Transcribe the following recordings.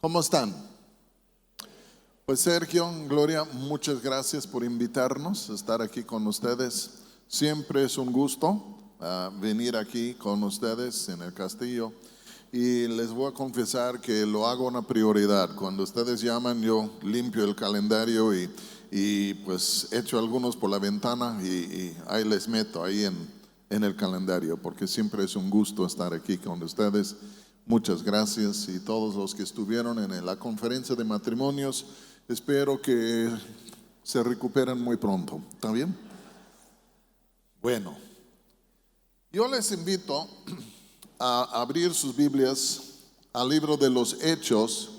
¿Cómo están? Pues Sergio, Gloria, muchas gracias por invitarnos a estar aquí con ustedes. Siempre es un gusto venir aquí con ustedes en el castillo. Y les voy a confesar que lo hago una prioridad. Cuando ustedes llaman, yo limpio el calendario y pues echo algunos por la ventana y ahí les meto ahí en el calendario, porque siempre es un gusto estar aquí con ustedes. Muchas gracias, y todos los que estuvieron en la conferencia de matrimonios, espero que se recuperen muy pronto. ¿Está bien? Bueno, yo les invito a abrir sus Biblias al libro de los Hechos,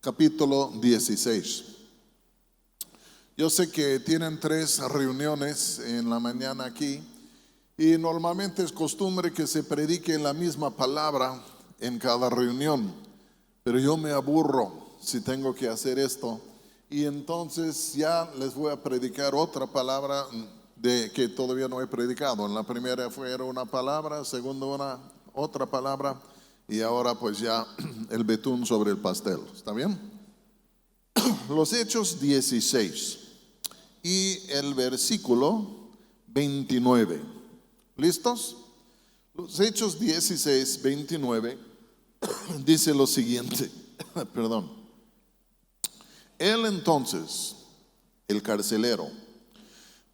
capítulo 16. Yo sé que tienen 3 reuniones en la mañana aquí, y normalmente es costumbre que se predique la misma palabra en cada reunión, pero yo me aburro si tengo que hacer esto, y entonces ya les voy a predicar otra palabra que todavía no he predicado. En la primera fue una palabra, segunda otra palabra, y ahora pues ya el betún sobre el pastel. ¿Está bien? Los Hechos 16 y el versículo 29. ¿Listos? Los Hechos 16, 29 dice lo siguiente. Perdón. Él entonces, el carcelero,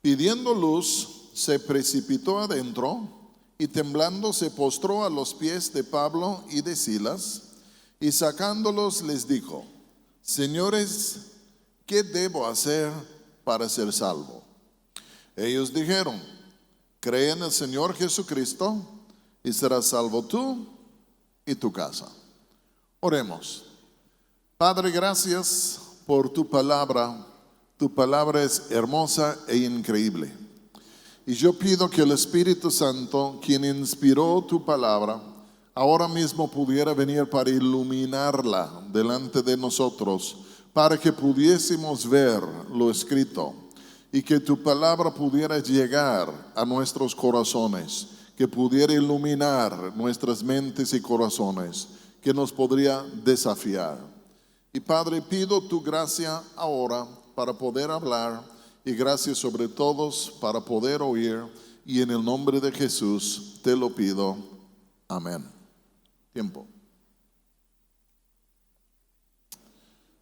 pidiendo luz, se precipitó adentro y temblando se postró a los pies de Pablo y de Silas, y sacándolos les dijo: Señores, ¿qué debo hacer para ser salvo? Ellos dijeron: Cree en el Señor Jesucristo y serás salvo tú y tu casa. Oremos. Padre, gracias por tu palabra. Tu palabra es hermosa e increíble. Y yo pido que el Espíritu Santo, quien inspiró tu palabra, ahora mismo pudiera venir para iluminarla delante de nosotros, para que pudiésemos ver lo escrito y que tu palabra pudiera llegar a nuestros corazones, que pudiera iluminar nuestras mentes y corazones, que nos podría desafiar. Y Padre, pido tu gracia ahora para poder hablar, y gracias sobre todos para poder oír, y en el nombre de Jesús te lo pido. Amén. Tiempo.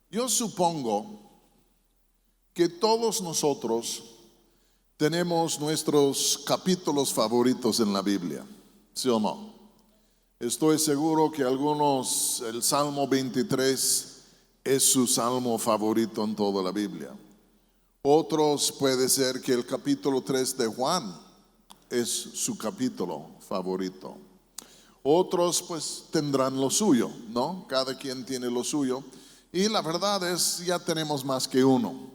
Yo supongo que todos nosotros tenemos nuestros capítulos favoritos en la Biblia, ¿sí o no? Estoy seguro que algunos, el Salmo 23 es su salmo favorito en toda la Biblia. Otros puede ser que el capítulo 3 de Juan es su capítulo favorito. Otros pues tendrán lo suyo, ¿no? Cada quien tiene lo suyo. Y la verdad es, ya tenemos más que uno.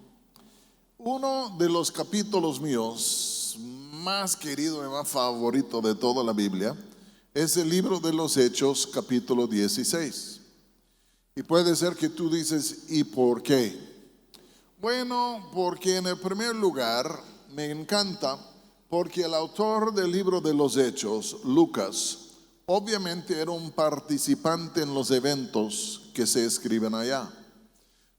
Uno de los capítulos míos más querido y más favorito de toda la Biblia es el libro de los Hechos, capítulo 16. Y puede ser que tú dices: ¿y por qué? Bueno, porque en el primer lugar me encanta, porque el autor del libro de los Hechos, Lucas, obviamente era un participante en los eventos que se escriben allá.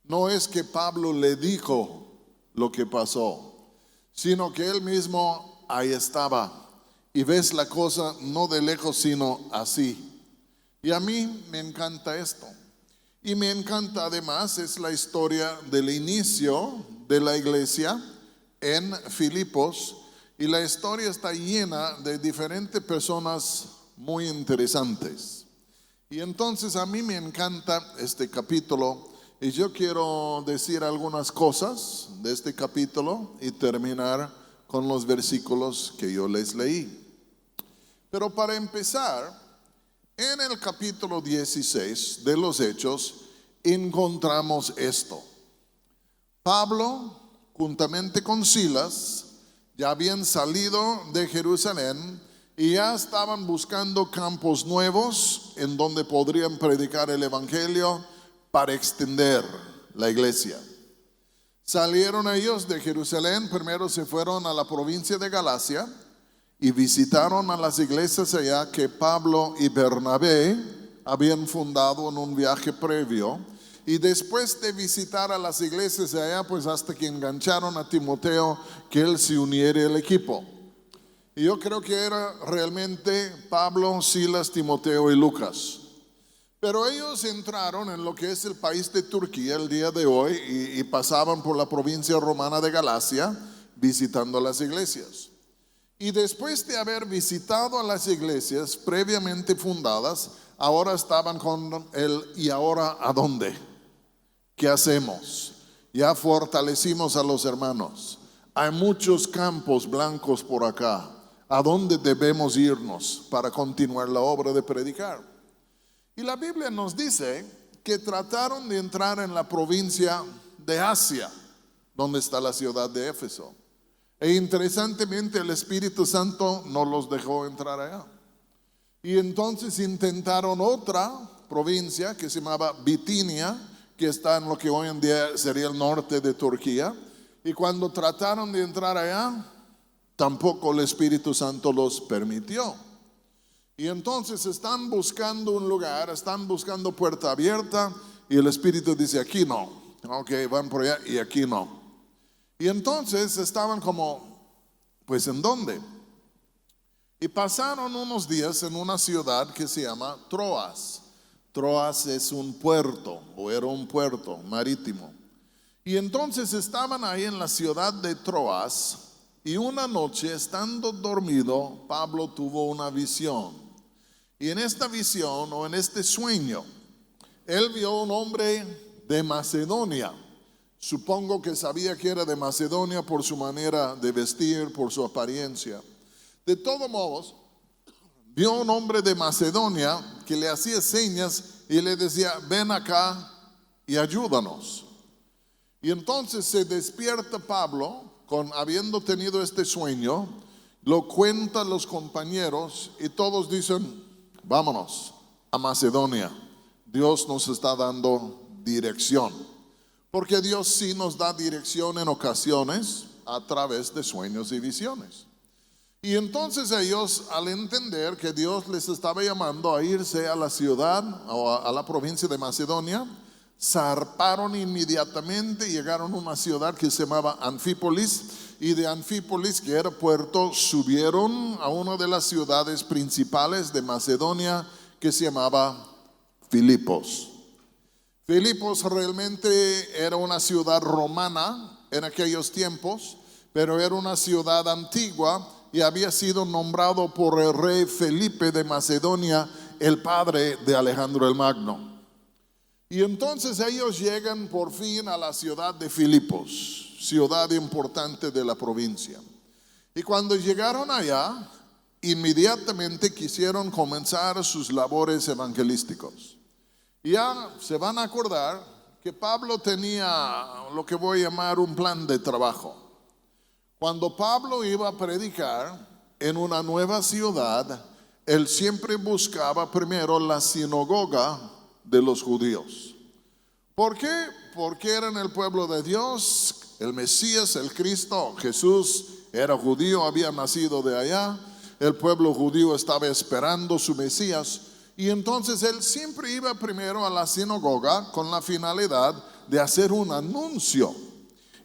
No es que Pablo le dijo lo que pasó, sino que él mismo ahí estaba, y ves la cosa no de lejos sino así. Y a mí me encanta esto, y me encanta además es la historia del inicio de la iglesia en Filipos, y la historia está llena de diferentes personas muy interesantes. Y entonces a mí me encanta este capítulo. Y yo quiero decir algunas cosas de este capítulo y terminar con los versículos que yo les leí. Pero para empezar, en el capítulo 16 de los Hechos encontramos esto. Pablo, juntamente con Silas, ya habían salido de Jerusalén y ya estaban buscando campos nuevos en donde podrían predicar el evangelio para extender la iglesia. Salieron ellos de Jerusalén, primero se fueron a la provincia de Galacia y visitaron a las iglesias allá que Pablo y Bernabé habían fundado en un viaje previo, Y después de visitar a las iglesias de allá, pues hasta que engancharon a Timoteo, que él se uniera al equipo. Y yo creo que era realmente Pablo, Silas, Timoteo y Lucas. Pero ellos entraron en lo que es el país de Turquía el día de hoy y pasaban por la provincia romana de Galacia visitando las iglesias. Y después de haber visitado a las iglesias previamente fundadas, ahora estaban con el ¿y ahora a dónde? ¿Qué hacemos? Ya fortalecimos a los hermanos. Hay muchos campos blancos por acá. ¿A dónde debemos irnos para continuar la obra de predicar? Y la Biblia nos dice que trataron de entrar en la provincia de Asia, donde está la ciudad de Éfeso. E interesantemente el Espíritu Santo no los dejó entrar allá. Y entonces intentaron otra provincia que se llamaba Bitinia, que está en lo que hoy en día sería el norte de Turquía. Y cuando trataron de entrar allá, tampoco el Espíritu Santo los permitió. Y entonces están buscando un lugar, están buscando puerta abierta y el Espíritu dice aquí no. Ok, van por allá y aquí no. Y entonces estaban como, pues ¿en dónde? Y pasaron unos días en una ciudad que se llama Troas. Troas es un puerto, o era un puerto marítimo. Y entonces estaban ahí en la ciudad de Troas y una noche, estando dormido, Pablo tuvo una visión. Y en esta visión o en este sueño, él vio un hombre de Macedonia. Supongo que sabía que era de Macedonia por su manera de vestir, por su apariencia. De todos modos, vio un hombre de Macedonia que le hacía señas y le decía, ven acá y ayúdanos. Y entonces se despierta Pablo, habiendo tenido este sueño, lo cuenta a los compañeros y todos dicen, vámonos a Macedonia. Dios nos está dando dirección. Porque Dios sí nos da dirección en ocasiones a través de sueños y visiones. Y entonces ellos, al entender que Dios les estaba llamando a irse a la ciudad o a la provincia de Macedonia, zarparon inmediatamente, llegaron a una ciudad que se llamaba Anfípolis, y de Anfípolis, que era puerto, subieron a una de las ciudades principales de Macedonia que se llamaba Filipos. Filipos realmente era una ciudad romana en aquellos tiempos, pero era una ciudad antigua y había sido nombrado por el rey Felipe de Macedonia, el padre de Alejandro el Magno. Y entonces ellos llegan por fin a la ciudad de Filipos, ciudad importante de la provincia. Y cuando llegaron allá, inmediatamente quisieron comenzar sus labores evangelísticos. Y ya se van a acordar que Pablo tenía lo que voy a llamar un plan de trabajo. Cuando Pablo iba a predicar en una nueva ciudad, él siempre buscaba primero la sinagoga de los judíos. ¿Por qué? Porque eran el pueblo de Dios, el Mesías, el Cristo, Jesús era judío, había nacido de allá, el pueblo judío estaba esperando su Mesías. Y entonces él siempre iba primero a la sinagoga con la finalidad de hacer un anuncio.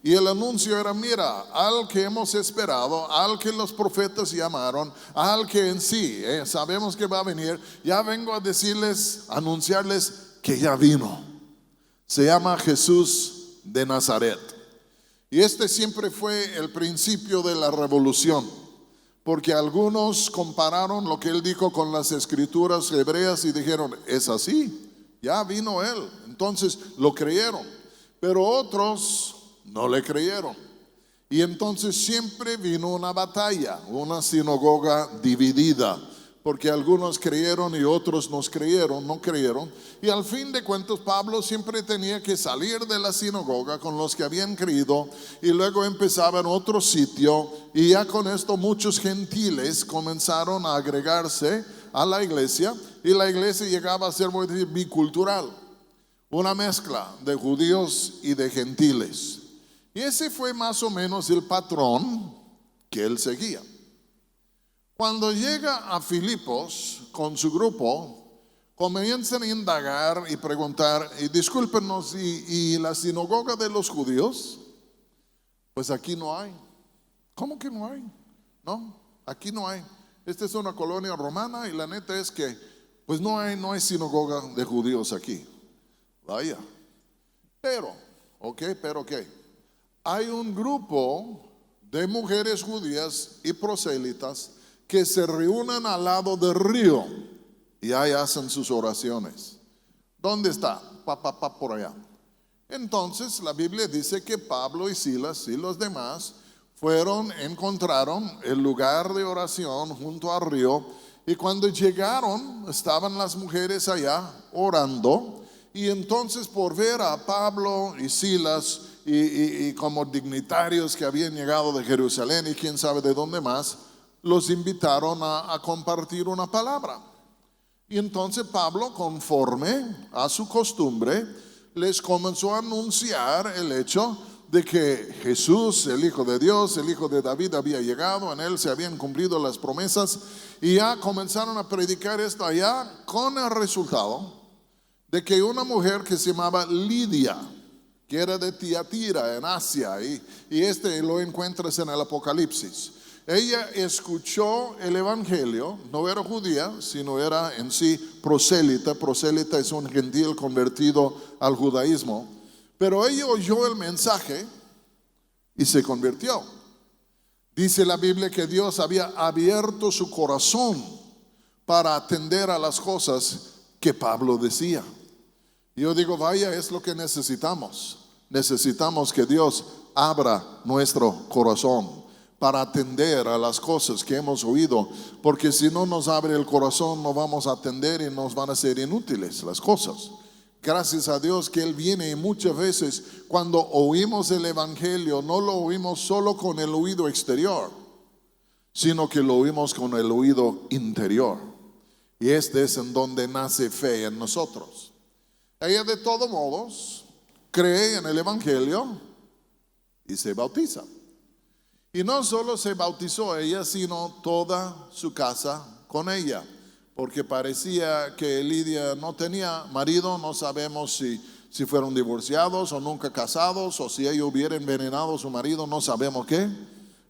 Y el anuncio era, mira, al que hemos esperado, al que los profetas llamaron, al que en sí sabemos que va a venir, ya vengo a decirles, anunciarles que ya vino. Se llama Jesús de Nazaret. Y este siempre fue el principio de la revolución. Porque algunos compararon lo que él dijo con las escrituras hebreas y dijeron, es así, ya vino él. Entonces lo creyeron, pero otros no le creyeron. Y entonces siempre vino una batalla, una sinagoga dividida, porque algunos creyeron y otros no creyeron. Y al fin de cuentas Pablo siempre tenía que salir de la sinagoga con los que habían creído y luego empezaba en otro sitio, y ya con esto muchos gentiles comenzaron a agregarse a la iglesia, y la iglesia llegaba a ser muy bicultural, una mezcla de judíos y de gentiles. Y ese fue más o menos el patrón que él seguía. Cuando llega a Filipos con su grupo, comienzan a indagar y preguntar, y discúlpenos, ¿y la sinagoga de los judíos? Pues aquí no hay. ¿Cómo que no hay? No, aquí no hay. Esta es una colonia romana y la neta es que pues no hay sinagoga de judíos aquí. Vaya. Pero ¿qué? Hay un grupo de mujeres judías y prosélitas que se reúnen al lado del río y ahí hacen sus oraciones. ¿Dónde está? Por allá. Entonces la Biblia dice que Pablo y Silas y los demás encontraron el lugar de oración junto al río, y cuando llegaron estaban las mujeres allá orando, y entonces por ver a Pablo y Silas y como dignitarios que habían llegado de Jerusalén y quién sabe de dónde más, los invitaron a compartir una palabra. Y entonces Pablo, conforme a su costumbre, les comenzó a anunciar el hecho de que Jesús, el Hijo de Dios, el Hijo de David, había llegado, en él se habían cumplido las promesas, y ya comenzaron a predicar esto allá, con el resultado de que una mujer que se llamaba Lidia, que era de Tiatira en Asia, y lo encuentras en el Apocalipsis. Ella escuchó el evangelio, no era judía, sino era en sí prosélita. Prosélita es un gentil convertido al judaísmo. Pero ella oyó el mensaje y se convirtió. Dice la Biblia que Dios había abierto su corazón para atender a las cosas que Pablo decía. Y yo digo, vaya, es lo que necesitamos. Necesitamos que Dios abra nuestro corazón para atender a las cosas que hemos oído, porque si no nos abre el corazón no vamos a atender y nos van a ser inútiles las cosas. Gracias a Dios que Él viene, y muchas veces cuando oímos el evangelio no lo oímos solo con el oído exterior, sino que lo oímos con el oído interior, y este es en donde nace fe en nosotros. Ella de todos modos cree en el evangelio y se bautiza. Y no solo se bautizó ella, sino toda su casa con ella, porque parecía que Lidia no tenía marido. No sabemos si fueron divorciados o nunca casados, o si ella hubiera envenenado a su marido, no sabemos qué.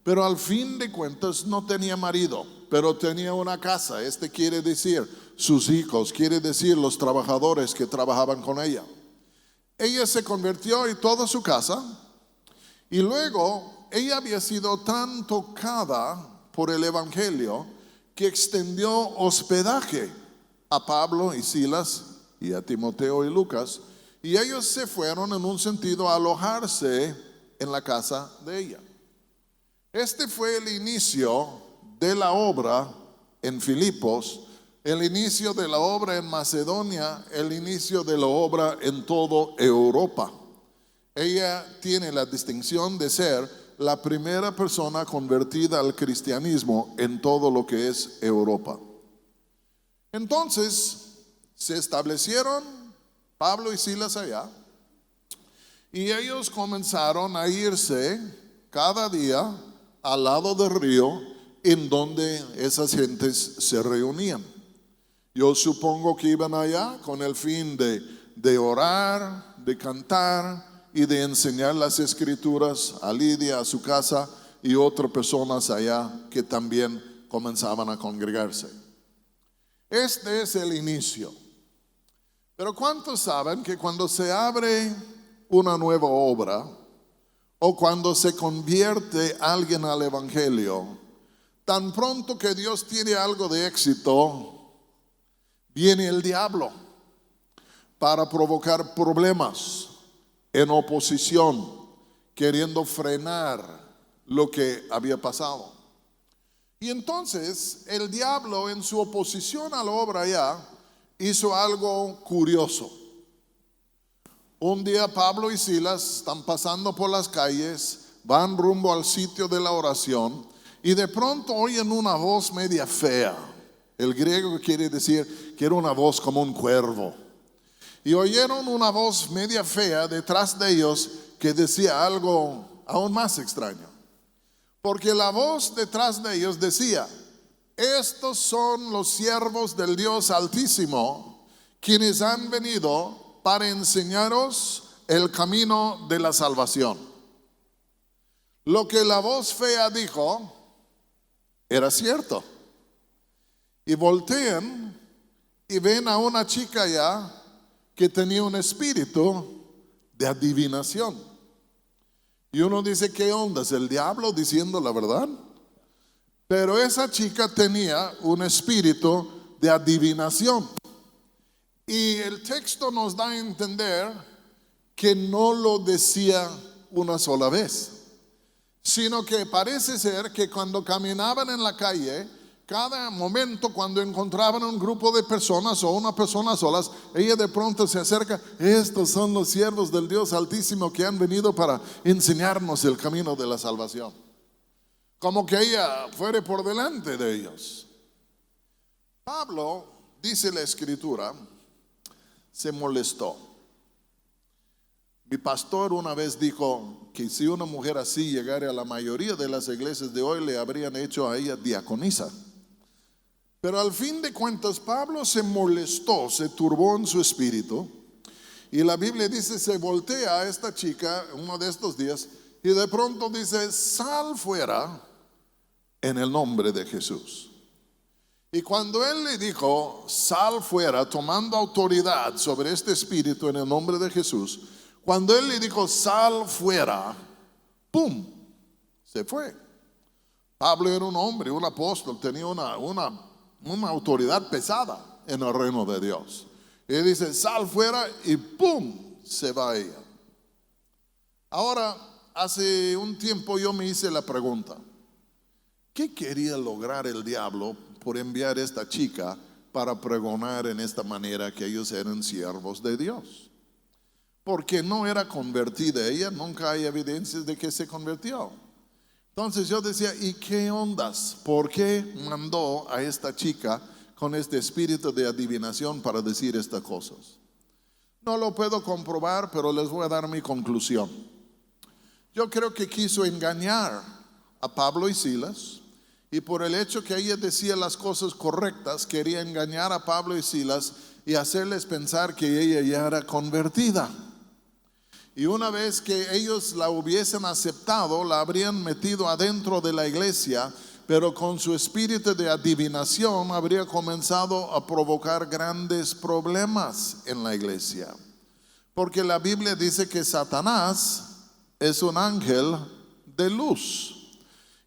Pero al fin de cuentas no tenía marido, pero tenía una casa. Quiere decir sus hijos, quiere decir los trabajadores que trabajaban con ella. Ella se convirtió y toda su casa, y luego ella había sido tan tocada por el evangelio que extendió hospedaje a Pablo y Silas y a Timoteo y Lucas, y ellos se fueron en un sentido a alojarse en la casa de ella. Este fue el inicio de la obra en Filipos, el inicio de la obra en Macedonia, el inicio de la obra en toda Europa. Ella tiene la distinción de ser la primera persona convertida al cristianismo en todo lo que es Europa. Entonces se establecieron Pablo y Silas allá, y ellos comenzaron a irse cada día al lado del río en donde esas gentes se reunían. Yo supongo que iban allá con el fin de orar, de cantar y de enseñar las escrituras a Lidia, a su casa, y otras personas allá que también comenzaban a congregarse. Este es el inicio. Pero ¿cuántos saben que cuando se abre una nueva obra, o cuando se convierte alguien al evangelio, tan pronto que Dios tiene algo de éxito, viene el diablo para provocar problemas, en oposición, queriendo frenar lo que había pasado? Y entonces el diablo, en su oposición a la obra ya, hizo algo curioso. Un día Pablo y Silas están pasando por las calles, van rumbo al sitio de la oración, y de pronto oyen una voz media fea. El griego quiere decir que era una voz como un cuervo. Y oyeron una voz media fea detrás de ellos que decía algo aún más extraño. Porque la voz detrás de ellos decía: estos son los siervos del Dios Altísimo, quienes han venido para enseñaros el camino de la salvación. Lo que la voz fea dijo era cierto. Y voltean y ven a una chica allá que tenía un espíritu de adivinación. Y uno dice, ¿qué onda? ¿Es el diablo diciendo la verdad? Pero esa chica tenía un espíritu de adivinación. Y el texto nos da a entender que no lo decía una sola vez, sino que parece ser que cuando caminaban en la calle, cada momento cuando encontraban un grupo de personas o una persona solas, ella de pronto se acerca, estos son los siervos del Dios Altísimo que han venido para enseñarnos el camino de la salvación. Como que ella fuera por delante de ellos. Pablo, dice la Escritura, se molestó. Mi pastor una vez dijo que si una mujer así llegara a la mayoría de las iglesias de hoy, le habrían hecho a ella diaconisa. Pero al fin de cuentas, Pablo se molestó, se turbó en su espíritu. Y la Biblia dice, se voltea a esta chica uno de estos días y de pronto dice, sal fuera en el nombre de Jesús. Y cuando él le dijo, sal fuera, tomando autoridad sobre este espíritu en el nombre de Jesús, cuando él le dijo, sal fuera, ¡pum!, se fue. Pablo era un hombre, un apóstol, tenía una autoridad pesada en el reino de Dios. Y dice, sal fuera y ¡pum!, se va ella. Ahora, hace un tiempo yo me hice la pregunta, ¿qué quería lograr el diablo por enviar a esta chica para pregonar en esta manera que ellos eran siervos de Dios? Porque no era convertida ella, nunca hay evidencias de que se convirtió. Entonces yo decía, ¿y qué ondas? ¿Por qué mandó a esta chica con este espíritu de adivinación para decir estas cosas? No lo puedo comprobar, pero les voy a dar mi conclusión. Yo creo que quiso engañar a Pablo y Silas, y por el hecho que ella decía las cosas correctas, quería engañar a Pablo y Silas y hacerles pensar que ella ya era convertida. Y una vez que ellos la hubiesen aceptado, la habrían metido adentro de la iglesia, pero con su espíritu de adivinación habría comenzado a provocar grandes problemas en la iglesia. Porque la Biblia dice que Satanás es un ángel de luz.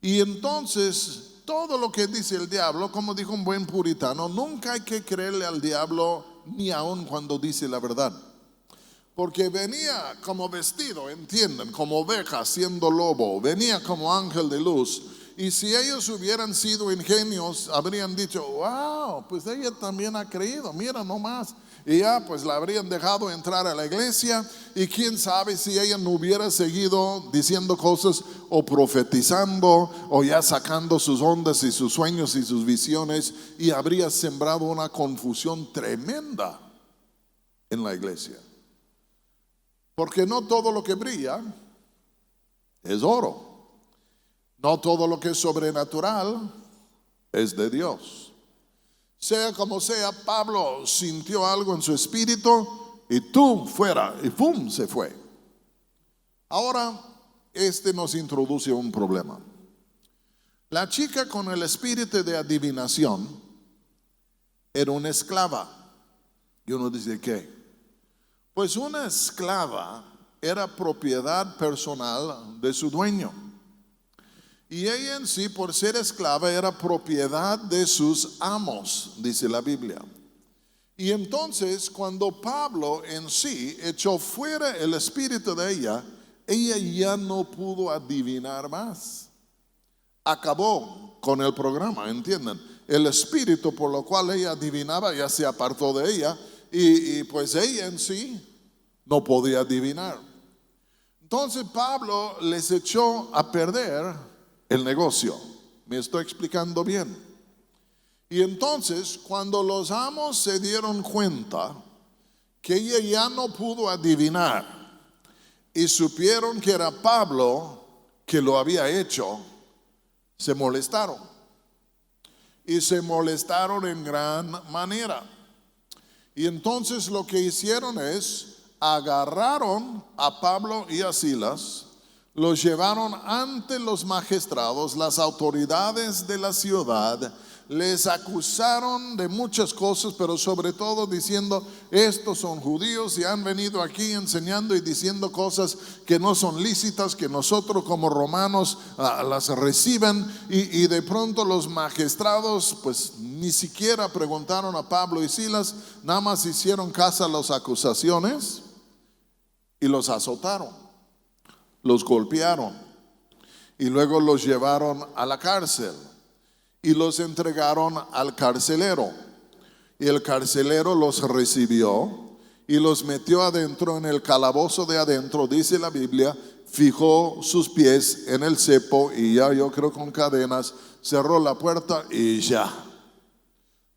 Y entonces todo lo que dice el diablo, como dijo un buen puritano, nunca hay que creerle al diablo ni aun cuando dice la verdad. Porque venía como vestido, entienden, como oveja siendo lobo, venía como ángel de luz. Y si ellos hubieran sido ingenios, habrían dicho, wow, pues ella también ha creído, mira nomás. Y ya pues la habrían dejado entrar a la iglesia y quién sabe si ella no hubiera seguido diciendo cosas o profetizando o ya sacando sus ondas y sus sueños y sus visiones, y habría sembrado una confusión tremenda en la iglesia. Porque no todo lo que brilla es oro. No todo lo que es sobrenatural es de Dios. Sea como sea, Pablo sintió algo en su espíritu y tú fuera, y ¡pum!, se fue. Ahora, nos introduce un problema. La chica con el espíritu de adivinación era una esclava. Y uno dice, ¿qué? Pues una esclava era propiedad personal de su dueño. Y ella en sí, por ser esclava, era propiedad de sus amos, dice la Biblia. Y entonces, cuando Pablo en sí echó fuera el espíritu de ella ya no pudo adivinar más. Acabó con el programa, ¿entienden? El espíritu por lo cual ella adivinaba ya se apartó de ella, y pues ella en sí no podía adivinar. Entonces Pablo les echó a perder el negocio. ¿Me estoy explicando bien? Y entonces cuando los amos se dieron cuenta que ella ya no pudo adivinar y supieron que era Pablo que lo había hecho, se molestaron. Y se molestaron en gran manera. Y entonces lo que hicieron es, agarraron a Pablo y a Silas, los llevaron ante los magistrados, las autoridades de la ciudad, les acusaron de muchas cosas, pero sobre todo diciendo, estos son judíos y han venido aquí enseñando y diciendo cosas que no son lícitas, que nosotros como romanos las reciben. Y de pronto los magistrados pues ni siquiera preguntaron a Pablo y Silas, nada más hicieron caso a las acusaciones y los azotaron, los golpearon y luego los llevaron a la cárcel. Y los entregaron al carcelero. Y el carcelero los recibió y los metió adentro en el calabozo de adentro, dice la Biblia, fijó sus pies en el cepo y ya yo creo con cadenas, cerró la puerta y ya.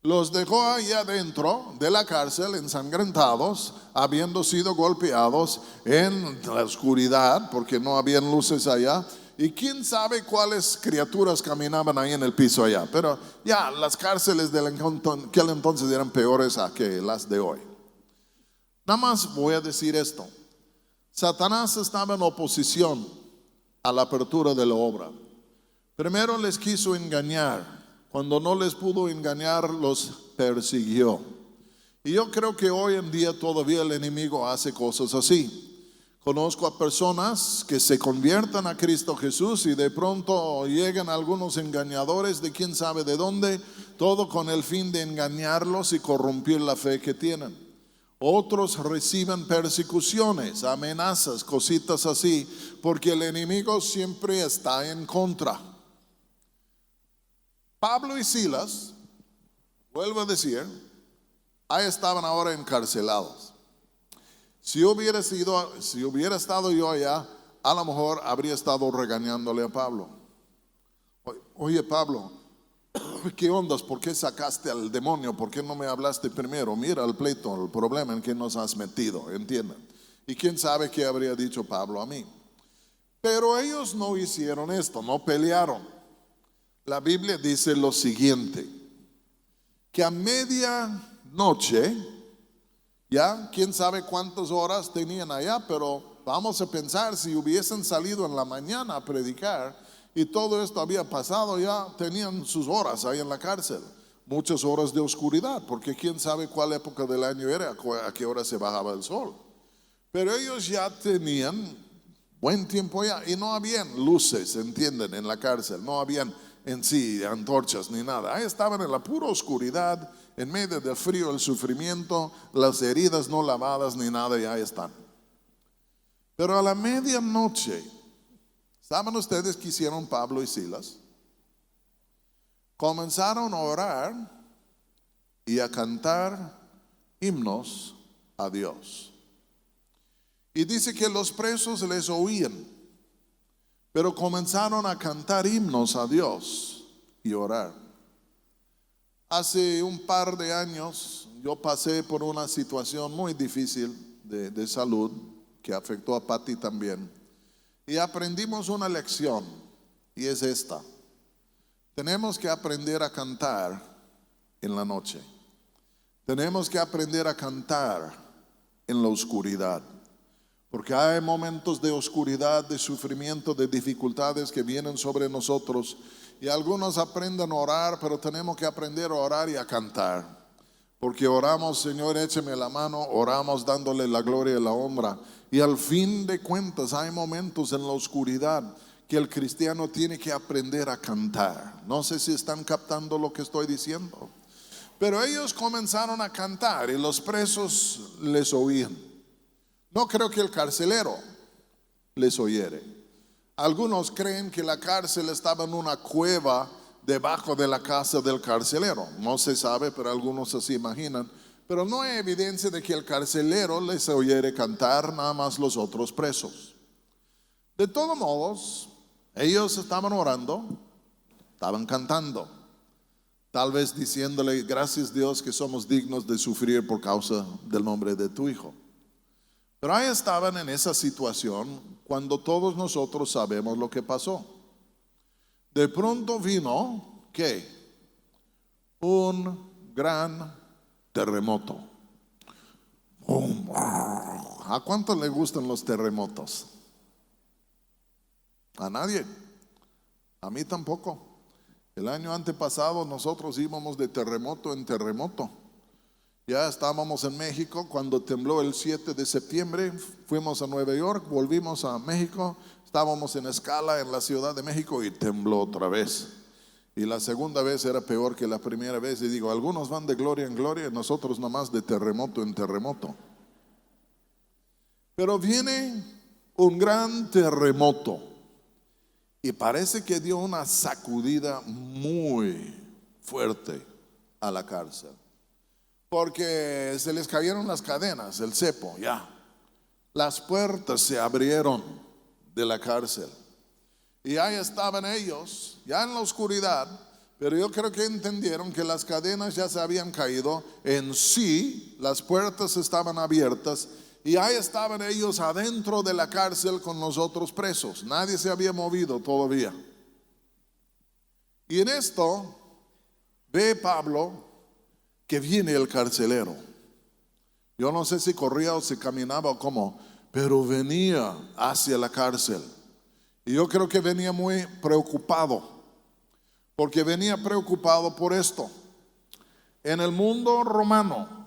Los dejó ahí adentro de la cárcel ensangrentados, habiendo sido golpeados en la oscuridad, porque no habían luces allá. Y quién sabe cuáles criaturas caminaban ahí en el piso allá. Pero ya las cárceles de aquel entonces eran peores que las de hoy. Nada más voy a decir esto. Satanás estaba en oposición a la apertura de la obra. Primero les quiso engañar. Cuando no les pudo engañar, los persiguió. Y yo creo que hoy en día todavía el enemigo hace cosas así. Conozco a personas que se conviertan a Cristo Jesús y de pronto llegan algunos engañadores de quién sabe de dónde, todo con el fin de engañarlos y corrompir la fe que tienen. Otros reciben persecuciones, amenazas, cositas así, porque el enemigo siempre está en contra. Pablo y Silas, vuelvo a decir, ahí estaban ahora encarcelados. Si hubiera estado yo allá, a lo mejor habría estado regañándole a Pablo. Oye Pablo, ¿qué ondas? ¿Por qué sacaste al demonio? ¿Por qué no me hablaste primero? Mira el pleito, el problema en que nos has metido, ¿entienden? Y quién sabe qué habría dicho Pablo a mí. Pero ellos no hicieron esto, no pelearon. La Biblia dice lo siguiente, que a medianoche, ya, quién sabe cuántas horas tenían allá, pero vamos a pensar si hubiesen salido en la mañana a predicar y todo esto había pasado, ya tenían sus horas ahí en la cárcel, muchas horas de oscuridad, porque quién sabe cuál época del año era, a qué hora se bajaba el sol. Pero ellos ya tenían buen tiempo allá y no habían luces, entienden, en la cárcel, no habían en sí antorchas ni nada, ahí estaban en la pura oscuridad, en medio del frío, el sufrimiento, las heridas no lavadas ni nada, y ahí están. Pero a la medianoche, ¿saben ustedes qué hicieron Pablo y Silas? Comenzaron a orar y a cantar himnos a Dios. Y dice que los presos les oían, pero comenzaron a cantar himnos a Dios y orar. Hace un par de años yo pasé por una situación muy difícil de salud que afectó a Patti también. Y aprendimos una lección y es esta. Tenemos que aprender a cantar en la noche. Tenemos que aprender a cantar en la oscuridad. Porque hay momentos de oscuridad, de sufrimiento, de dificultades que vienen sobre nosotros. Y algunos aprenden a orar, pero tenemos que aprender a orar y a cantar. Porque oramos, Señor, écheme la mano, oramos dándole la gloria y la honra. Y al fin de cuentas hay momentos en la oscuridad que el cristiano tiene que aprender a cantar. No sé si están captando lo que estoy diciendo. Pero ellos comenzaron a cantar y los presos les oían. No creo que el carcelero les oyere. Algunos creen que la cárcel estaba en una cueva debajo de la casa del carcelero. No se sabe, pero algunos así imaginan. Pero no hay evidencia de que el carcelero les oyere cantar, nada más los otros presos. De todos modos, ellos estaban orando, estaban cantando, tal vez diciéndole, gracias Dios que somos dignos de sufrir por causa del nombre de tu Hijo. Pero ahí estaban en esa situación cuando todos nosotros sabemos lo que pasó. De pronto vino, ¿qué? Un gran terremoto. ¡Pum! ¿A cuánto le gustan los terremotos? A nadie. A mí tampoco. El año antepasado nosotros íbamos de terremoto en terremoto. Ya estábamos en México cuando tembló el 7 de septiembre. Fuimos a Nueva York, volvimos a México. Estábamos en escala en la Ciudad de México y tembló otra vez. Y la segunda vez era peor que la primera vez. Y digo, algunos van de gloria en gloria, nosotros nomás de terremoto en terremoto. Pero viene un gran terremoto y parece que dio una sacudida muy fuerte a la cárcel. Porque se les cayeron las cadenas, el cepo, ya. Las puertas se abrieron de la cárcel. Y ahí estaban ellos, ya en la oscuridad, pero yo creo que entendieron que las cadenas ya se habían caído. En sí, las puertas estaban abiertas y ahí estaban ellos adentro de la cárcel con los otros presos. Nadie se había movido todavía. Y en esto ve Pablo que viene el carcelero. Yo no sé si corría o si caminaba o cómo, pero venía hacia la cárcel. Y yo creo que venía muy preocupado, porque venía preocupado por esto. En el mundo romano,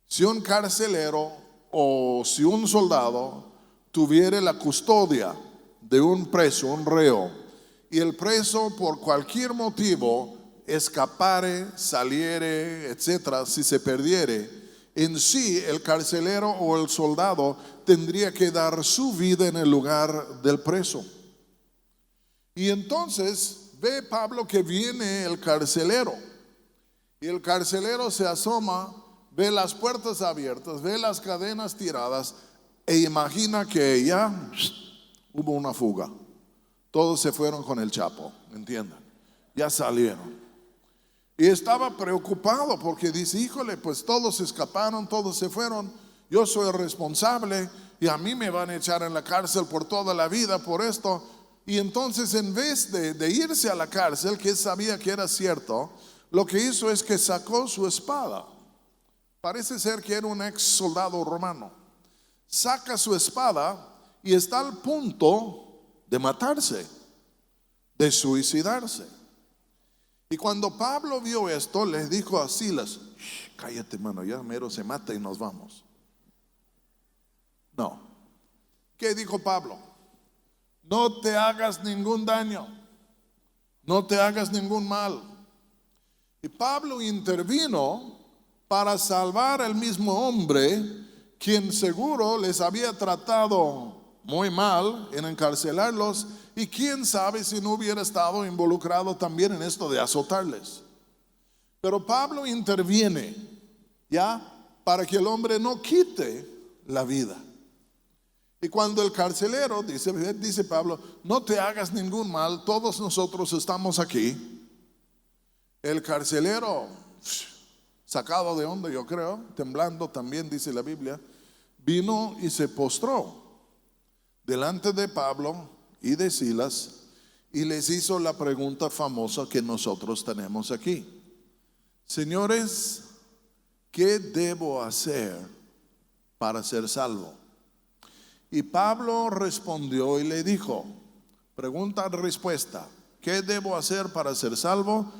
si un carcelero o si un soldado tuviera la custodia de un preso, un reo, y el preso por cualquier motivo escapare, saliere, etcétera, si se perdiere, en sí el carcelero o el soldado tendría que dar su vida en el lugar del preso. Y entonces ve Pablo que viene el carcelero, y el carcelero se asoma, ve las puertas abiertas, ve las cadenas tiradas e imagina que ya hubo una fuga. Todos se fueron con el Chapo, ¿entiendan? Ya salieron. Y estaba preocupado porque dice, híjole, pues todos escaparon, todos se fueron, yo soy el responsable y a mí me van a echar en la cárcel por toda la vida por esto. Y entonces en vez de irse a la cárcel, que él sabía que era cierto, lo que hizo es que sacó su espada. Parece ser que era un ex soldado romano. Saca su espada y está al punto de matarse, de suicidarse. Y cuando Pablo vio esto, les dijo a Silas, cállate, mano, ya mero se mata y nos vamos. No. ¿Qué dijo Pablo? No te hagas ningún daño, no te hagas ningún mal. Y Pablo intervino para salvar al mismo hombre, quien seguro les había tratado muy mal en encarcelarlos, y quién sabe si no hubiera estado involucrado también en esto de azotarles. Pero Pablo interviene ya para que el hombre no quite la vida. Y cuando el carcelero dice Pablo, no te hagas ningún mal, todos nosotros estamos aquí. El carcelero, sacado de onda, yo creo, temblando también, dice la Biblia, vino y se postró delante de Pablo y de Silas y les hizo la pregunta famosa que nosotros tenemos aquí. Señores, ¿qué debo hacer para ser salvo? Y Pablo respondió y le dijo, pregunta-respuesta, ¿qué debo hacer para ser salvo?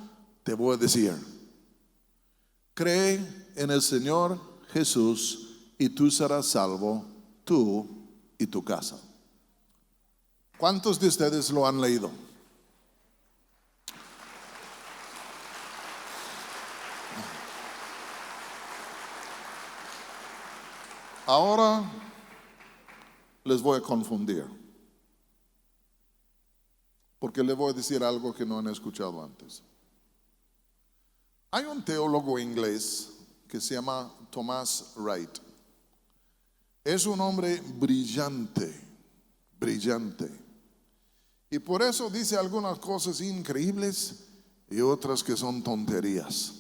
Te voy a decir, cree en el Señor Jesús y tú serás salvo, tú y tu casa. ¿Cuántos de ustedes lo han leído? Ahora les voy a confundir, porque les voy a decir algo que no han escuchado antes. Hay un teólogo inglés que se llama Thomas Wright. Es un hombre brillante, brillante. Y por eso dice algunas cosas increíbles y otras que son tonterías,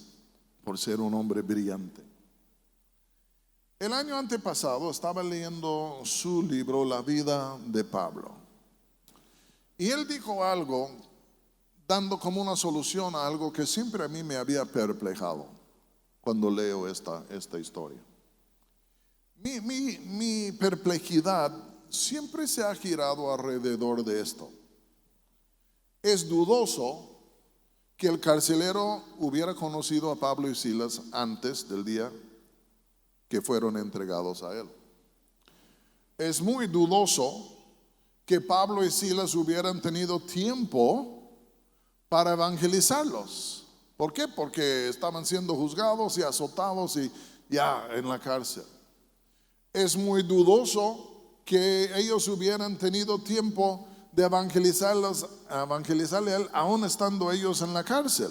por ser un hombre brillante. El año antepasado estaba leyendo su libro, La vida de Pablo. Y él dijo algo, dando como una solución a algo que siempre a mí me había perplejado cuando leo esta historia. Mi perplejidad siempre se ha girado alrededor de esto. Es dudoso que el carcelero hubiera conocido a Pablo y Silas antes del día que fueron entregados a él. Es muy dudoso que Pablo y Silas hubieran tenido tiempo para evangelizarlos. ¿Por qué? Porque estaban siendo juzgados y azotados y ya en la cárcel. Es muy dudoso que ellos hubieran tenido tiempo de evangelizarle a él, aún estando ellos en la cárcel.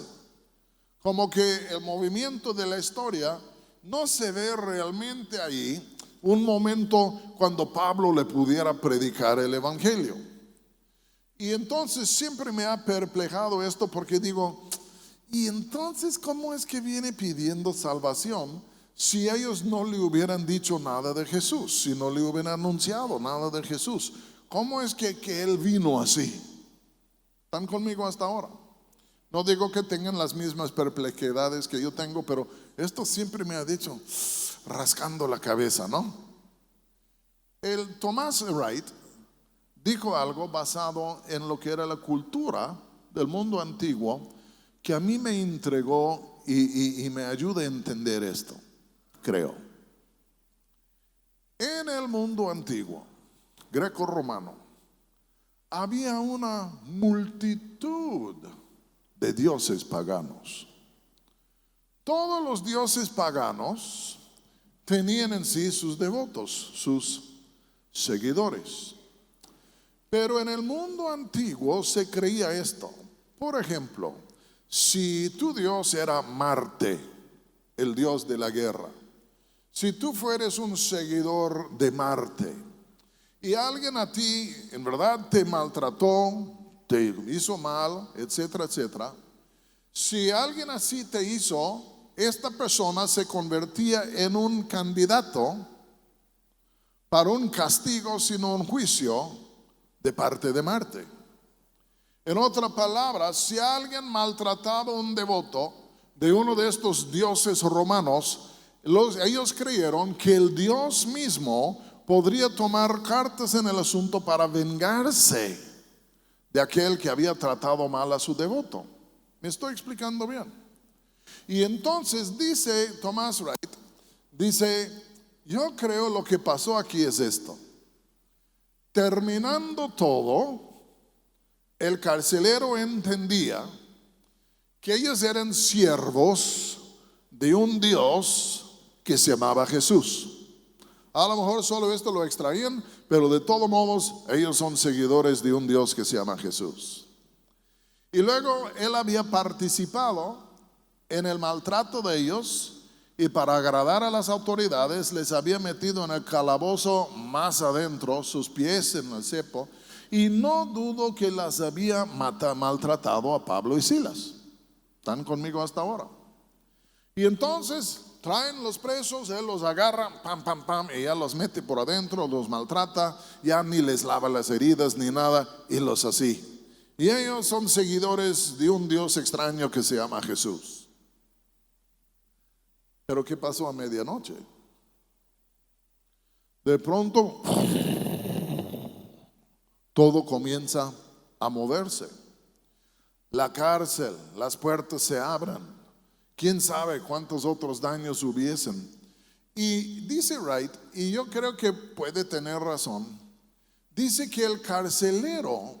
Como que el movimiento de la historia no se ve realmente ahí un momento cuando Pablo le pudiera predicar el evangelio. Y entonces siempre me ha perplejado esto, porque digo, ¿y entonces cómo es que viene pidiendo salvación si ellos no le hubieran dicho nada de Jesús, si no le hubieran anunciado nada de Jesús? ¿Cómo es que él vino así? ¿Están conmigo hasta ahora? No digo que tengan las mismas perplejidades que yo tengo, pero esto siempre me ha dicho, rascando la cabeza, ¿no? El Thomas Wright dijo algo basado en lo que era la cultura del mundo antiguo, que a mí me entregó y me ayuda a entender esto, creo. En el mundo antiguo greco-romano había una multitud de dioses paganos. Todos los dioses paganos tenían en sí sus devotos, sus seguidores. Pero en el mundo antiguo se creía esto. Por ejemplo, si tu Dios era Marte, el dios de la guerra, si tú fueres un seguidor de Marte y alguien a ti en verdad te maltrató, te hizo mal, etcétera, etcétera, si alguien así te hizo, esta persona se convertía en un candidato para un castigo, sino un juicio de parte de Marte. En otras palabras, si alguien maltrataba a un devoto de uno de estos dioses romanos, ellos creyeron que el Dios mismo podría tomar cartas en el asunto para vengarse de aquel que había tratado mal a su devoto. ¿Me estoy explicando bien? Y entonces dice Thomas Wright, dice, yo creo lo que pasó aquí es esto. Terminando todo, el carcelero entendía que ellos eran siervos de un Dios que se llamaba Jesús. A lo mejor solo esto lo extraían, pero de todos modos ellos son seguidores de un Dios que se llama Jesús. Y luego él había participado en el maltrato de ellos, y para agradar a las autoridades les había metido en el calabozo más adentro, sus pies en el cepo, y no dudo que las había maltratado a Pablo y Silas. ¿Están conmigo hasta ahora? Y entonces traen los presos, él los agarra, pam, pam, pam, y ya los mete por adentro, los maltrata, ya ni les lava las heridas ni nada, y los así. Y ellos son seguidores de un Dios extraño que se llama Jesús. Pero ¿qué pasó a medianoche? De pronto, todo comienza a moverse. La cárcel, las puertas se abren. ¿Quién sabe cuántos otros daños hubiesen? Y dice Wright, y yo creo que puede tener razón, dice que el carcelero,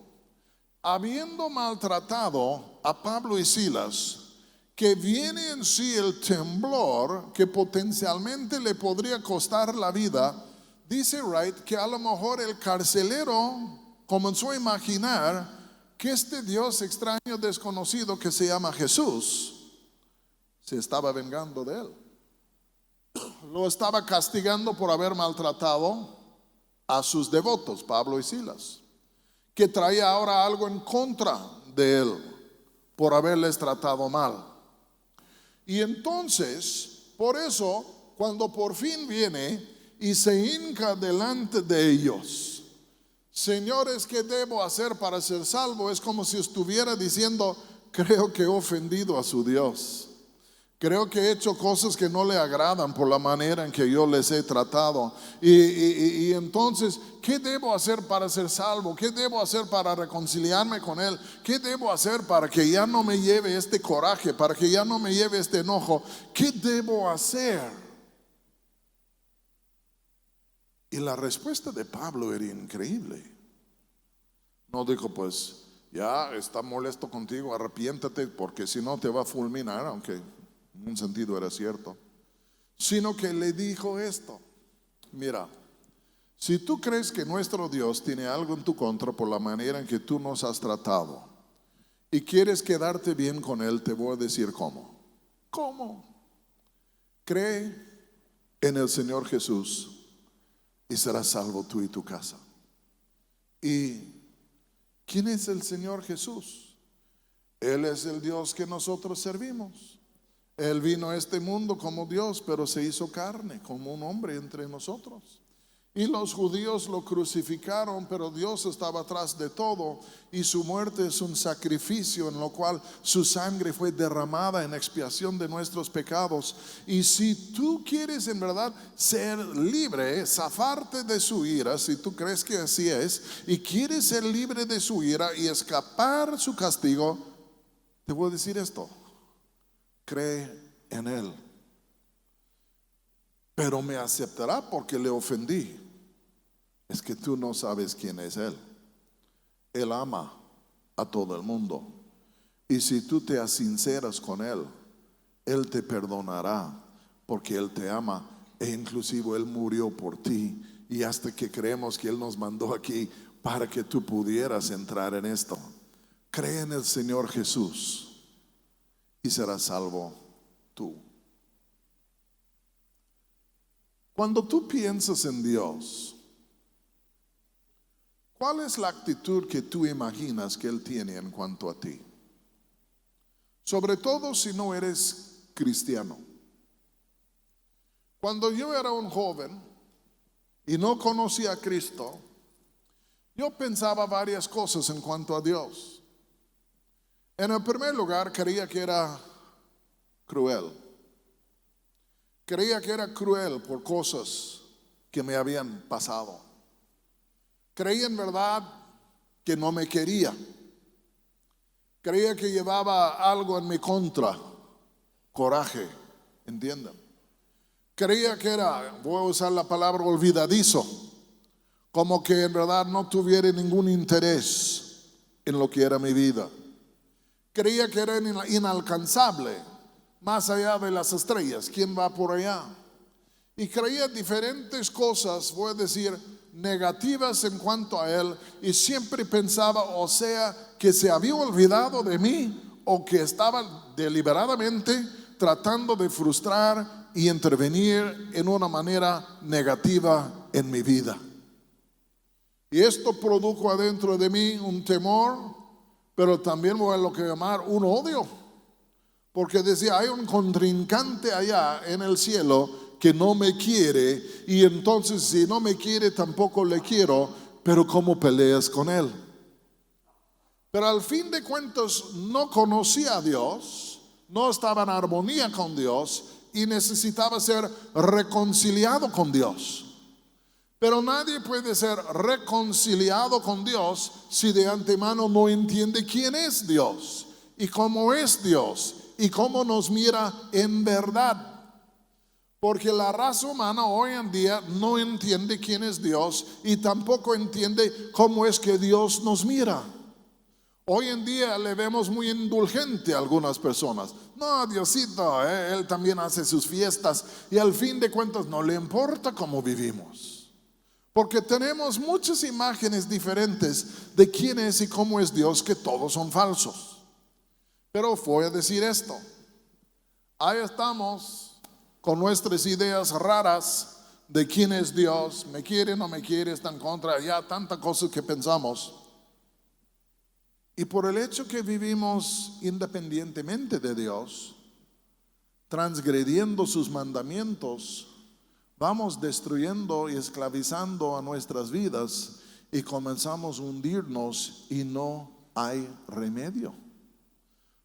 habiendo maltratado a Pablo y Silas, que viene en sí el temblor que potencialmente le podría costar la vida, dice Wright que a lo mejor el carcelero comenzó a imaginar que este Dios extraño desconocido que se llama Jesús se estaba vengando de él. Lo estaba castigando por haber maltratado a sus devotos, Pablo y Silas, que traía ahora algo en contra de él por haberles tratado mal. Y entonces, por eso, cuando por fin viene y se hinca delante de ellos, señores, ¿qué debo hacer para ser salvo? Es como si estuviera diciendo, creo que he ofendido a su Dios. Creo que he hecho cosas que no le agradan por la manera en que yo les he tratado. Y entonces, ¿qué debo hacer para ser salvo? ¿Qué debo hacer para reconciliarme con Él? ¿Qué debo hacer para que ya no me lleve este coraje? Para que ya no me lleve este enojo. ¿Qué debo hacer? Y la respuesta de Pablo era increíble. No dijo, pues, ya está molesto contigo, arrepiéntate, porque si no te va a fulminar, aunque en un sentido era cierto, sino que le dijo esto: mira, si tú crees que nuestro Dios tiene algo en tu contra por la manera en que tú nos has tratado y quieres quedarte bien con Él, te voy a decir cómo. ¿Cómo? Cree en el Señor Jesús y serás salvo tú y tu casa. ¿Y quién es el Señor Jesús? Él es el Dios que nosotros servimos. Él vino a este mundo como Dios, pero se hizo carne, como un hombre entre nosotros. Y los judíos lo crucificaron, pero Dios estaba atrás de todo, y su muerte es un sacrificio en lo cual su sangre fue derramada en expiación de nuestros pecados. Y si tú quieres en verdad ser libre, zafarte de su ira, si tú crees que así es, y quieres ser libre de su ira y escapar su castigo, te voy a decir esto: cree en Él. Pero me aceptará porque le ofendí. Es que tú no sabes quién es Él. Él ama a todo el mundo. Y si tú te asinceras con Él, Él te perdonará, porque Él te ama. E inclusive Él murió por ti. Y hasta que creemos que Él nos mandó aquí para que tú pudieras entrar en esto. Cree en el Señor Jesús y serás salvo tú. Cuando tú piensas en Dios, ¿cuál es la actitud que tú imaginas que Él tiene en cuanto a ti? Sobre todo si no eres cristiano. Cuando yo era un joven y no conocía a Cristo, yo pensaba varias cosas en cuanto a Dios. En el primer lugar, creía que era cruel. Creía que era cruel por cosas que me habían pasado. Creía en verdad que no me quería. Creía que llevaba algo en mi contra, coraje, ¿entienden? Creía que era, voy a usar la palabra olvidadizo, como que en verdad no tuviera ningún interés en lo que era mi vida. Creía que era inalcanzable, más allá de las estrellas. ¿Quién va por allá? Y creía diferentes cosas, voy a decir, negativas en cuanto a Él. Y siempre pensaba, o sea, que se había olvidado de mí, o que estaba deliberadamente tratando de frustrar y intervenir en una manera negativa en mi vida. Y esto produjo adentro de mí un temor, pero también voy a lo que llamar un odio, porque decía, hay un contrincante allá en el cielo que no me quiere, y entonces si no me quiere tampoco le quiero, pero ¿cómo peleas con Él? Pero al fin de cuentas no conocía a Dios, no estaba en armonía con Dios y necesitaba ser reconciliado con Dios. Pero nadie puede ser reconciliado con Dios si de antemano no entiende quién es Dios y cómo es Dios y cómo nos mira en verdad. Porque la raza humana hoy en día no entiende quién es Dios y tampoco entiende cómo es que Dios nos mira. Hoy en día le vemos muy indulgente a algunas personas. No, Diosito, Él también hace sus fiestas y al fin de cuentas no le importa cómo vivimos. Porque tenemos muchas imágenes diferentes de quién es y cómo es Dios, que todos son falsos. Pero voy a decir esto: ahí estamos con nuestras ideas raras de quién es Dios, me quiere, no me quiere, está en contra, ya tantas cosas que pensamos. Y por el hecho que vivimos independientemente de Dios, transgrediendo sus mandamientos, vamos destruyendo y esclavizando a nuestras vidas y comenzamos a hundirnos y no hay remedio.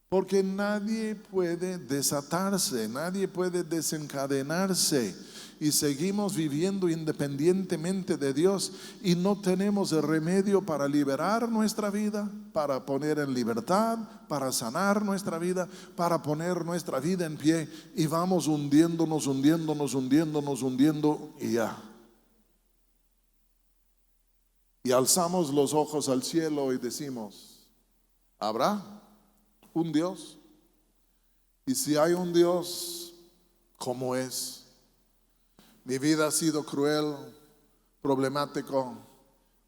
Porque nadie puede desatarse, nadie puede desencadenarse y seguimos viviendo independientemente de Dios y no tenemos el remedio para liberar nuestra vida, para poner en libertad, para sanar nuestra vida, para poner nuestra vida en pie y vamos hundiendo y ya. Y alzamos los ojos al cielo y decimos, ¿habrá un Dios? Y si hay un Dios, ¿cómo es? Mi vida ha sido cruel, problemático,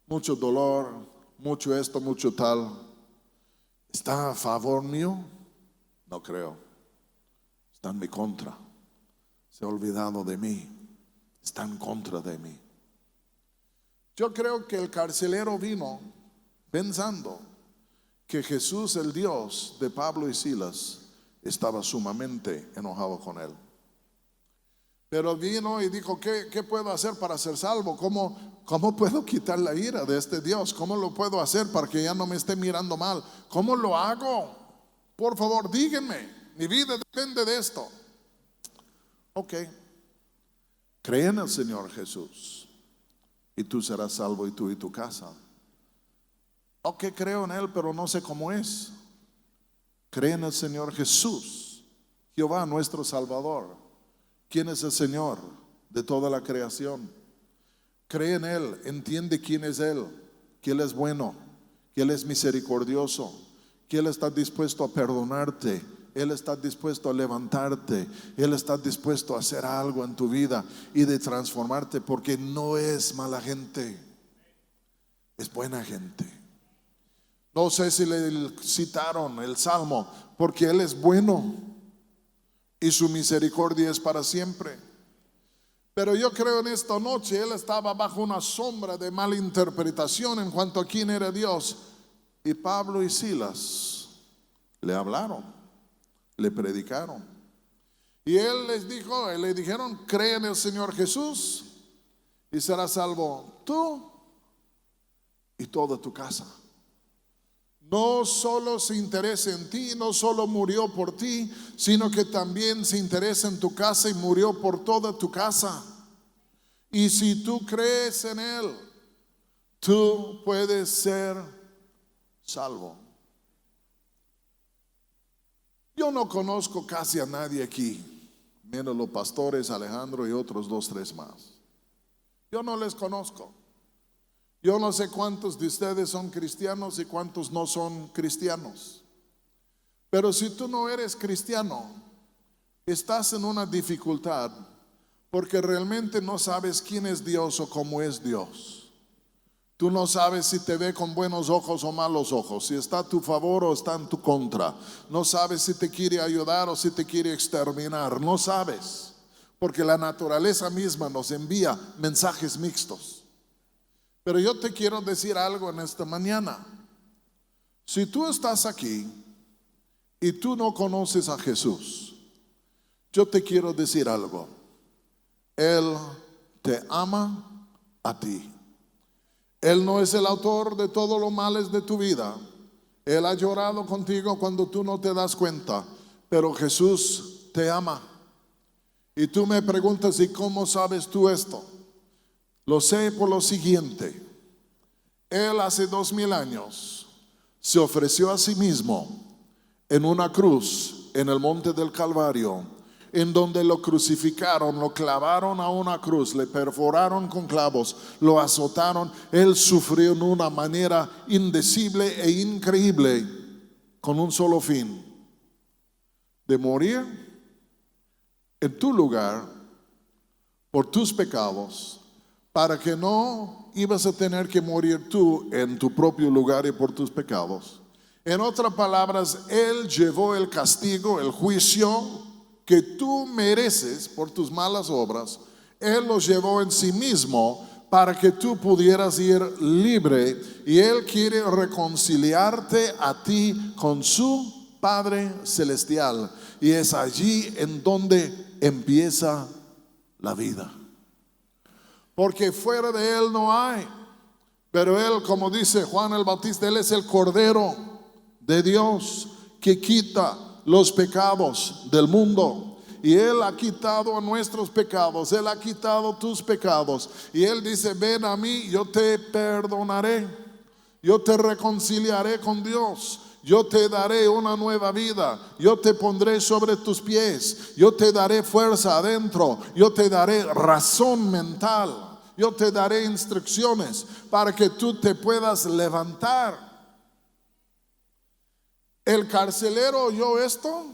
mucho dolor, mucho esto, mucho tal. ¿Está a favor mío? No creo. Está en mi contra. Se ha olvidado de mí. Está en contra de mí. Yo creo que el carcelero vino pensando que Jesús, el Dios de Pablo y Silas, estaba sumamente enojado con él. Pero vino y dijo, ¿qué puedo hacer para ser salvo? ¿Cómo puedo quitar la ira de este Dios? ¿Cómo lo puedo hacer para que ya no me esté mirando mal? ¿Cómo lo hago? Por favor, díganme. Mi vida depende de esto. Ok. Cree en el Señor Jesús y tú serás salvo, y tú y tu casa. Ok, creo en Él, pero no sé cómo es. Cree en el Señor Jesús, Jehová nuestro Salvador. ¿Quién es el Señor de toda la creación? Cree en Él, entiende quién es Él, que Él es bueno, que Él es misericordioso, que Él está dispuesto a perdonarte, Él está dispuesto a levantarte, Él está dispuesto a hacer algo en tu vida y de transformarte, porque no es mala gente, es buena gente. No sé si le citaron el Salmo, porque Él es bueno y su misericordia es para siempre. Pero yo creo en esta noche él estaba bajo una sombra de malinterpretación en cuanto a quién era Dios. Y Pablo y Silas le hablaron, le predicaron. Y él les dijo, le dijeron, cree en el Señor Jesús y serás salvo tú y toda tu casa. No solo se interesa en ti, no solo murió por ti, sino que también se interesa en tu casa y murió por toda tu casa. Y si tú crees en Él, tú puedes ser salvo. Yo no conozco casi a nadie aquí, menos los pastores Alejandro y otros 2, 3 más. Yo no les conozco. Yo no sé cuántos de ustedes son cristianos y cuántos no son cristianos. Pero si tú no eres cristiano, estás en una dificultad porque realmente no sabes quién es Dios o cómo es Dios. Tú no sabes si te ve con buenos ojos o malos ojos, si está a tu favor o está en tu contra. No sabes si te quiere ayudar o si te quiere exterminar. No sabes, porque la naturaleza misma nos envía mensajes mixtos. Pero yo te quiero decir algo en esta mañana. Si tú estás aquí y tú no conoces a Jesús, yo te quiero decir algo. Él te ama a ti. Él no es el autor de todos los males de tu vida. Él ha llorado contigo cuando tú no te das cuenta, pero Jesús te ama. Y tú me preguntas, ¿y cómo sabes tú esto? Lo sé por lo siguiente. Él hace 2000 años se ofreció a sí mismo en una cruz en el monte del Calvario, en donde lo crucificaron, lo clavaron a una cruz, le perforaron con clavos, lo azotaron. Él sufrió de una manera indecible e increíble, con un solo fin: de morir en tu lugar por tus pecados, para que no ibas a tener que morir tú en tu propio lugar y por tus pecados. En otras palabras, Él llevó el castigo, el juicio que tú mereces por tus malas obras. Él lo llevó en sí mismo para que tú pudieras ir libre. Y Él quiere reconciliarte a ti con su Padre Celestial. Y es allí en donde empieza la vida. Porque fuera de Él no hay. Pero Él, como dice Juan el Bautista, Él es el Cordero de Dios que quita los pecados del mundo. Y Él ha quitado nuestros pecados, Él ha quitado tus pecados. Y Él dice, ven a mí, yo te perdonaré, yo te reconciliaré con Dios. Yo te daré una nueva vida, yo te pondré sobre tus pies, yo te daré fuerza adentro, yo te daré razón mental, yo te daré instrucciones para que tú te puedas levantar. El carcelero oyó esto,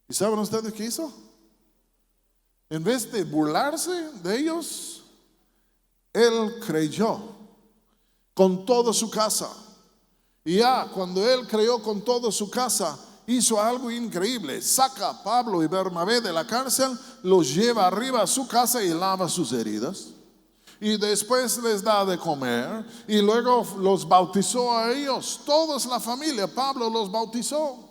¿y saben ustedes qué hizo? En vez de burlarse de ellos, él creyó con toda su casa. Y ya cuando él creyó con toda su casa, hizo algo increíble. Saca a Pablo y Bernabé de la cárcel, los lleva arriba a su casa y lava sus heridas. Y después les da de comer. Y luego los bautizó a ellos. Toda la familia, Pablo los bautizó.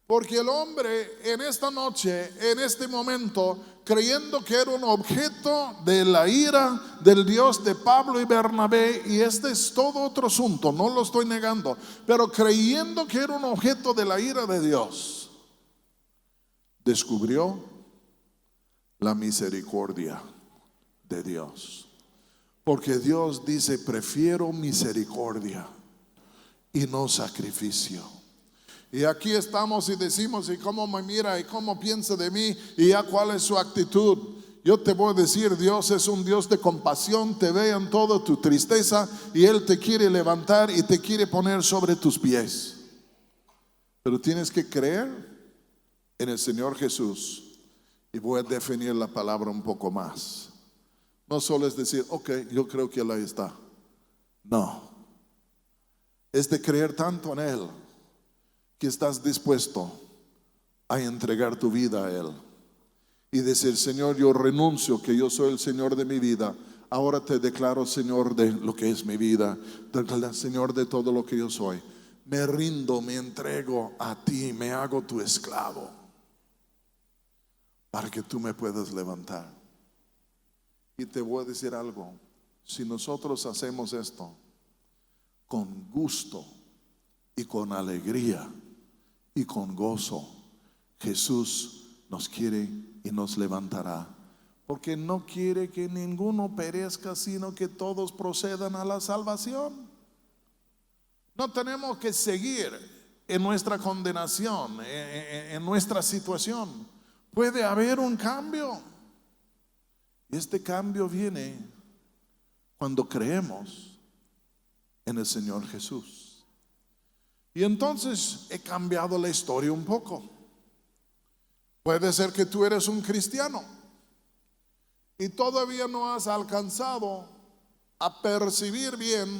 Porque el hombre en esta noche, en este momento, creyendo que era un objeto de la ira del Dios de Pablo y Bernabé, y este es todo otro asunto, no lo estoy negando, pero creyendo que era un objeto de la ira de Dios, descubrió la misericordia de Dios. Porque Dios dice, prefiero misericordia y no sacrificio. Y aquí estamos y decimos, y cómo me mira y cómo piensa de mí, y ya cuál es su actitud. Yo te voy a decir, Dios es un Dios de compasión, te ve en toda tu tristeza y Él te quiere levantar y te quiere poner sobre tus pies. Pero tienes que creer en el Señor Jesús. Y voy a definir la palabra un poco más. No solo es decir, ok, yo creo que Él ahí está. No, es de creer tanto en Él que estás dispuesto a entregar tu vida a Él y decir, Señor, yo renuncio que yo soy el Señor de mi vida. Ahora te declaro Señor de lo que es mi vida, Señor de todo lo que yo soy. Me rindo, me entrego a ti, me hago tu esclavo para que tú me puedas levantar. Y te voy a decir algo, si nosotros hacemos esto con gusto y con alegría y con gozo, Jesús nos quiere y nos levantará, porque no quiere que ninguno perezca, sino que todos procedan a la salvación. No tenemos que seguir en nuestra condenación, en nuestra situación. Puede haber un cambio, y este cambio viene cuando creemos en el Señor Jesús. Y entonces he cambiado la historia un poco. Puede ser que tú eres un cristiano y todavía no has alcanzado a percibir bien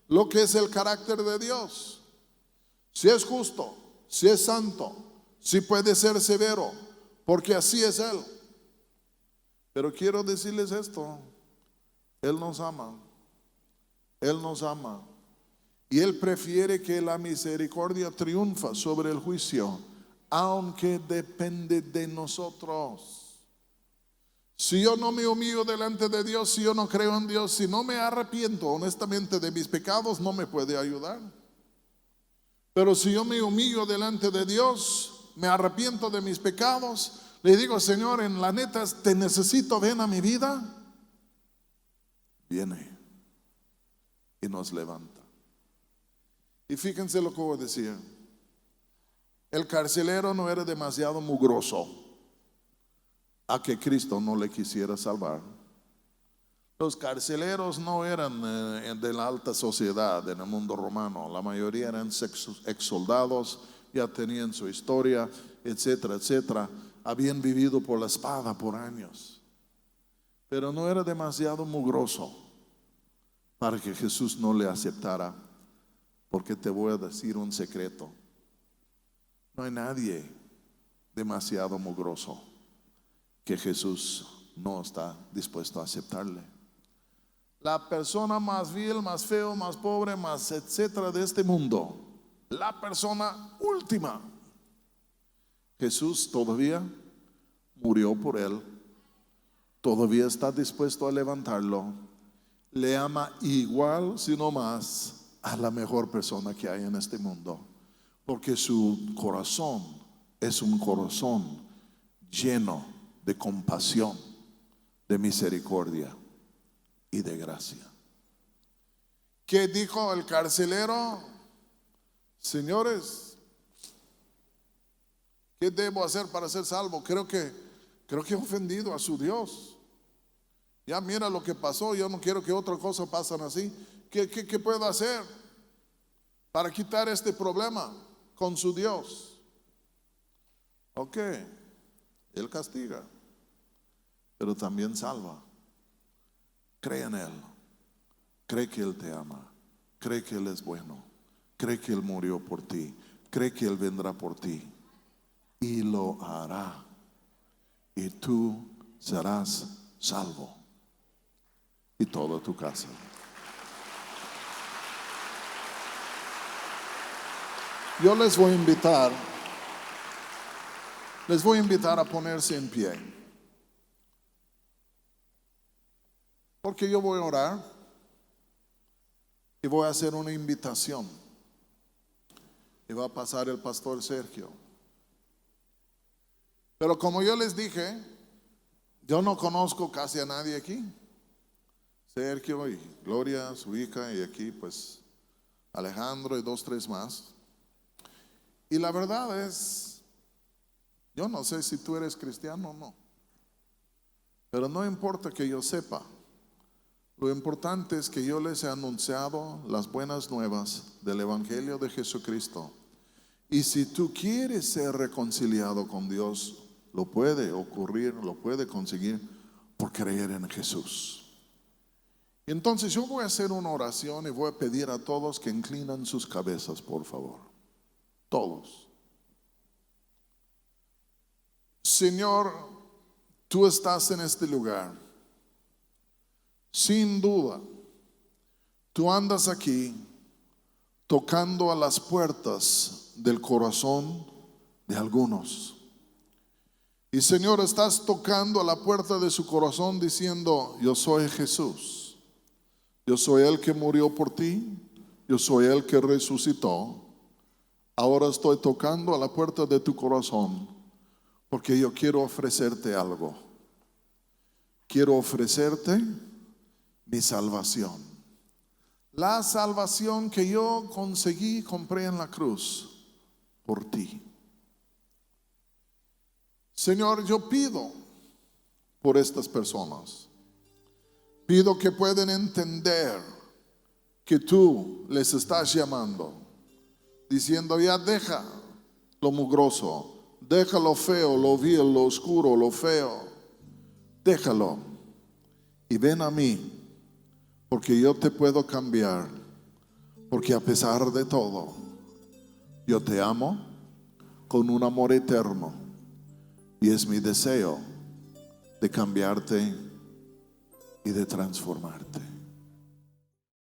lo que es el carácter de Dios. Si es justo, si es santo, si puede ser severo, porque así es Él. Pero quiero decirles esto, Él nos ama, Él nos ama. Y Él prefiere que la misericordia triunfa sobre el juicio, aunque depende de nosotros. Si yo no me humillo delante de Dios, si yo no creo en Dios, si no me arrepiento honestamente de mis pecados, no me puede ayudar. Pero si yo me humillo delante de Dios, me arrepiento de mis pecados, le digo, Señor, en la neta te necesito, ven a mi vida, viene y nos levanta. Y fíjense lo que voy a decir. El carcelero no era demasiado mugroso a que Cristo no le quisiera salvar. Los carceleros no eran de la alta sociedad en el mundo romano. La mayoría eran ex soldados, ya tenían su historia, etcétera, etcétera. Habían vivido por la espada por años. Pero no era demasiado mugroso para que Jesús no le aceptara. Porque te voy a decir un secreto. No hay nadie demasiado mugroso que Jesús no está dispuesto a aceptarle. La persona más vil, más feo, más pobre, más etcétera de este mundo, la persona última, Jesús todavía murió por él, todavía está dispuesto a levantarlo, le ama igual, si no más, a la mejor persona que hay en este mundo. porque su corazón es un corazón lleno de compasión, de misericordia y de gracia. ¿Qué dijo el carcelero? Señores, ¿qué debo hacer para ser salvo? Creo que he ofendido a su Dios. Ya mira lo que pasó, yo no quiero que otra cosa pasen así. ¿Qué puedo hacer para quitar este problema con su Dios? Ok, Él castiga, pero también salva. Cree en Él, cree que Él te ama, cree que Él es bueno, cree que Él murió por ti, cree que Él vendrá por ti y lo hará, y tú serás salvo y toda tu casa. Yo les voy a invitar a ponerse en pie, porque yo voy a orar y voy a hacer una invitación y va a pasar el pastor Sergio. Pero como yo les dije, yo no conozco casi a nadie aquí. Sergio y Gloria, su hija, y aquí pues Alejandro y 2, 3 más. Y la verdad es, yo no sé si tú eres cristiano o no, pero no importa que yo sepa. Lo importante es que yo les he anunciado las buenas nuevas del Evangelio de Jesucristo. Y si tú quieres ser reconciliado con Dios, lo puede ocurrir, lo puede conseguir por creer en Jesús. Entonces yo voy a hacer una oración y voy a pedir a todos que inclinan sus cabezas, por favor. Todos. Señor, tú estás en este lugar. Sin duda, tú andas aquí tocando a las puertas del corazón de algunos. Y Señor, estás tocando a la puerta de su corazón diciendo: yo soy Jesús, yo soy el que murió por ti, yo soy el que resucitó. Ahora estoy tocando a la puerta de tu corazón porque yo quiero ofrecerte algo. Quiero ofrecerte mi salvación. La salvación que yo conseguí, compré en la cruz por ti. Señor, yo pido por estas personas. Pido que puedan entender que tú les estás llamando, diciendo: ya deja lo mugroso, deja lo feo, lo vil, lo oscuro, lo feo. Déjalo y ven a mí, porque yo te puedo cambiar, porque a pesar de todo, yo te amo con un amor eterno y es mi deseo de cambiarte y de transformarte.